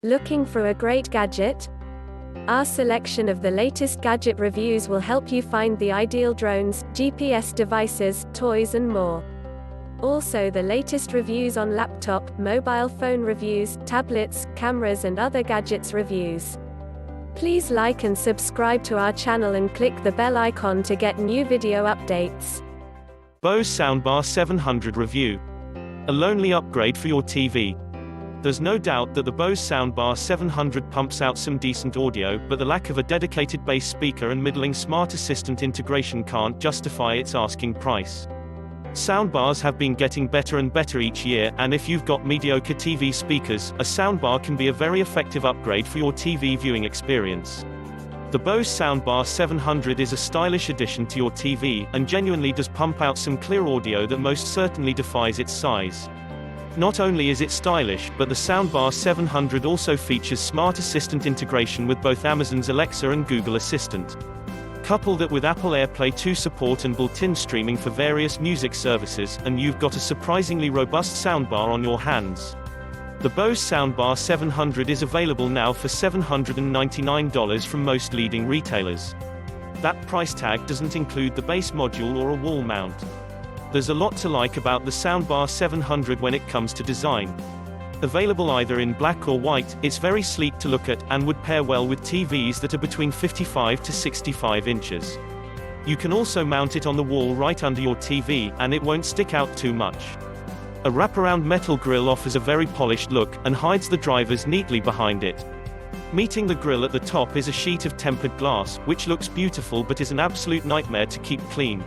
Looking for a great gadget? Our selection of the latest gadget reviews will help you find the ideal drones, GPS devices, toys and more. Also the latest reviews on laptop, mobile phone reviews, tablets, cameras and other gadgets reviews. Please like and subscribe to our channel and click the bell icon to get new video updates. Bose Soundbar 700 Review. A lonely upgrade for your TV. There's no doubt that the Bose Soundbar 700 pumps out some decent audio, but the lack of a dedicated bass speaker and middling smart assistant integration can't justify its asking price. Soundbars have been getting better and better each year, and if you've got mediocre TV speakers, a soundbar can be a very effective upgrade for your TV viewing experience. The Bose Soundbar 700 is a stylish addition to your TV, and genuinely does pump out some clear audio that most certainly defies its size. Not only is it stylish, but the Soundbar 700 also features smart assistant integration with both Amazon's Alexa and Google Assistant. Couple that with Apple AirPlay 2 support and built-in streaming for various music services, and you've got a surprisingly robust soundbar on your hands. The Bose Soundbar 700 is available now for $799 from most leading retailers. That price tag doesn't include the base module or a wall mount. There's a lot to like about the Soundbar 700 when it comes to design. Available either in black or white, it's very sleek to look at, and would pair well with TVs that are between 55 to 65 inches. You can also mount it on the wall right under your TV, and it won't stick out too much. A wraparound metal grille offers a very polished look, and hides the drivers neatly behind it. Meeting the grille at the top is a sheet of tempered glass, which looks beautiful but is an absolute nightmare to keep clean.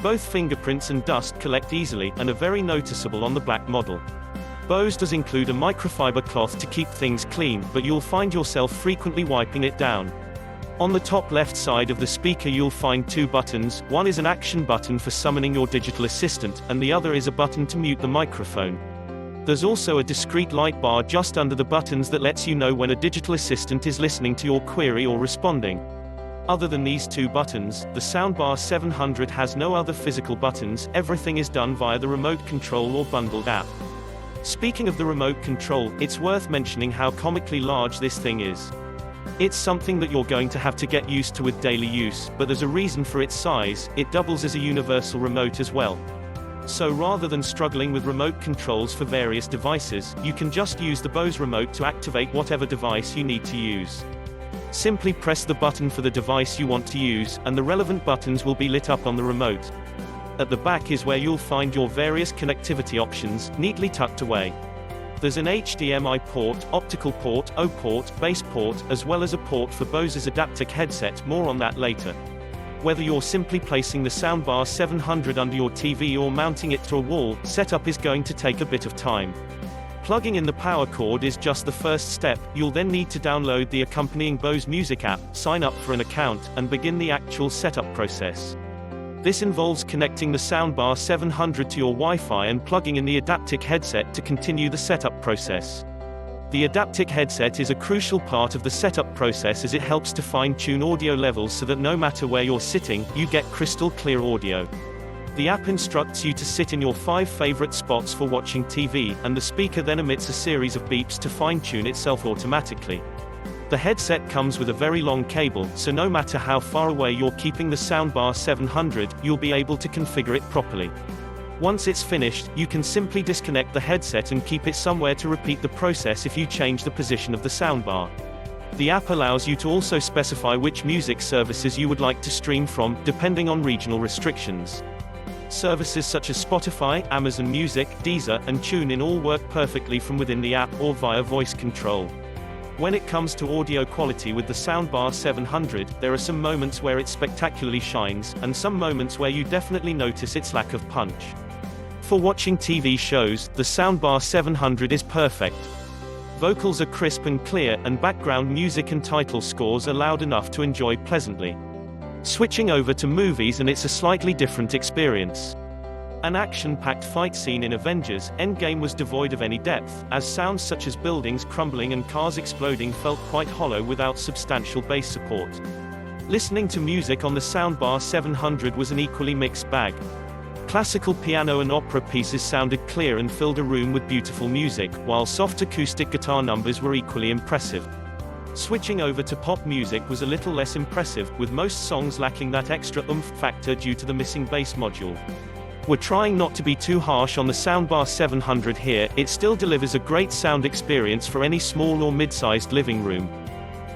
Both fingerprints and dust collect easily, and are very noticeable on the black model. Bose does include a microfiber cloth to keep things clean, but you'll find yourself frequently wiping it down. On the top left side of the speaker you'll find two buttons. One is an action button for summoning your digital assistant, and the other is a button to mute the microphone. There's also a discrete light bar just under the buttons that lets you know when a digital assistant is listening to your query or responding. Other than these two buttons, the Soundbar 700 has no other physical buttons. Everything is done via the remote control or bundled app. Speaking of the remote control, it's worth mentioning how comically large this thing is. It's something that you're going to have to get used to with daily use, but there's a reason for its size. It doubles as a universal remote as well. So rather than struggling with remote controls for various devices, you can just use the Bose remote to activate whatever device you need to use. Simply press the button for the device you want to use, and the relevant buttons will be lit up on the remote. At the back is where you'll find your various connectivity options, neatly tucked away. There's an HDMI port, optical port, O port, bass port, as well as a port for Bose's adaptiq headset. More on that later. Whether you're simply placing the Soundbar 700 under your TV or mounting it to a wall, setup is going to take a bit of time. Plugging in the power cord is just the first step. You'll then need to download the accompanying Bose Music app, sign up for an account, and begin the actual setup process. This involves connecting the Soundbar 700 to your Wi-Fi and plugging in the adaptiq headset to continue the setup process. The adaptiq headset is a crucial part of the setup process, as it helps to fine-tune audio levels so that no matter where you're sitting, you get crystal clear audio. The app instructs you to sit in your 5 favorite spots for watching TV, and the speaker then emits a series of beeps to fine-tune itself automatically. The headset comes with a very long cable, so no matter how far away you're keeping the Soundbar 700, you'll be able to configure it properly. Once it's finished, you can simply disconnect the headset and keep it somewhere to repeat the process if you change the position of the soundbar. The app allows you to also specify which music services you would like to stream from, depending on regional restrictions. Services such as Spotify, Amazon Music, Deezer, and TuneIn all work perfectly from within the app or via voice control. When it comes to audio quality with the Soundbar 700, there are some moments where it spectacularly shines, and some moments where you definitely notice its lack of punch. For watching TV shows, the Soundbar 700 is perfect. Vocals are crisp and clear, and background music and title scores are loud enough to enjoy pleasantly. Switching over to movies, and it's a slightly different experience. An action-packed fight scene in Avengers: Endgame was devoid of any depth, as sounds such as buildings crumbling and cars exploding felt quite hollow without substantial bass support. Listening to music on the Soundbar 700 was an equally mixed bag. classical piano and opera pieces sounded clear and filled a room with beautiful music, while soft acoustic guitar numbers were equally impressive. Switching over to pop music was a little less impressive, with most songs lacking that extra oomph factor due to the missing bass module. We're trying not to be too harsh on the Soundbar 700 here, it still delivers a great sound experience for any small or mid-sized living room.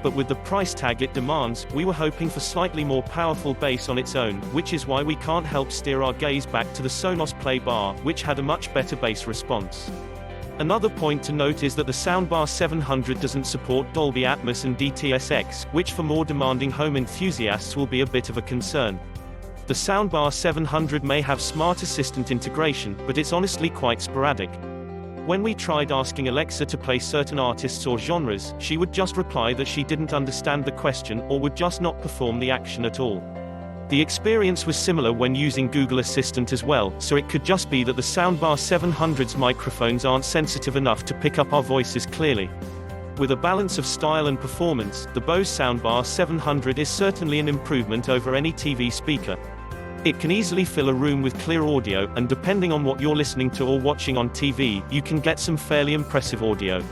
But with the price tag it demands, we were hoping for slightly more powerful bass on its own, which is why we can't help steer our gaze back to the Sonos Play Bar, which had a much better bass response. Another point to note is that the Soundbar 700 doesn't support Dolby Atmos and DTS:X, which for more demanding home enthusiasts will be a bit of a concern. The Soundbar 700 may have smart assistant integration, but it's honestly quite sporadic. When we tried asking Alexa to play certain artists or genres, she would just reply that she didn't understand the question, or would just not perform the action at all. The experience was similar when using Google Assistant as well, so it could just be that the Soundbar 700's microphones aren't sensitive enough to pick up our voices clearly. With a balance of style and performance, the Bose Soundbar 700 is certainly an improvement over any TV speaker. It can easily fill a room with clear audio, and depending on what you're listening to or watching on TV, you can get some fairly impressive audio.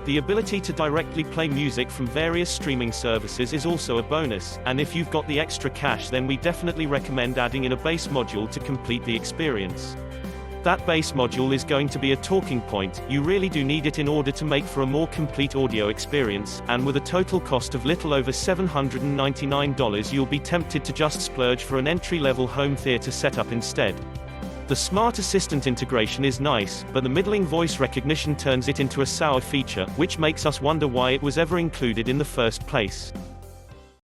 The ability to directly play music from various streaming services is also a bonus, and if you've got the extra cash then we definitely recommend adding in a bass module to complete the experience. That bass module is going to be a talking point, you really do need it in order to make for a more complete audio experience, and with a total cost of little over $799 you'll be tempted to just splurge for an entry-level home theater setup instead. The Smart Assistant integration is nice, but the middling voice recognition turns it into a sour feature, which makes us wonder why it was ever included in the first place.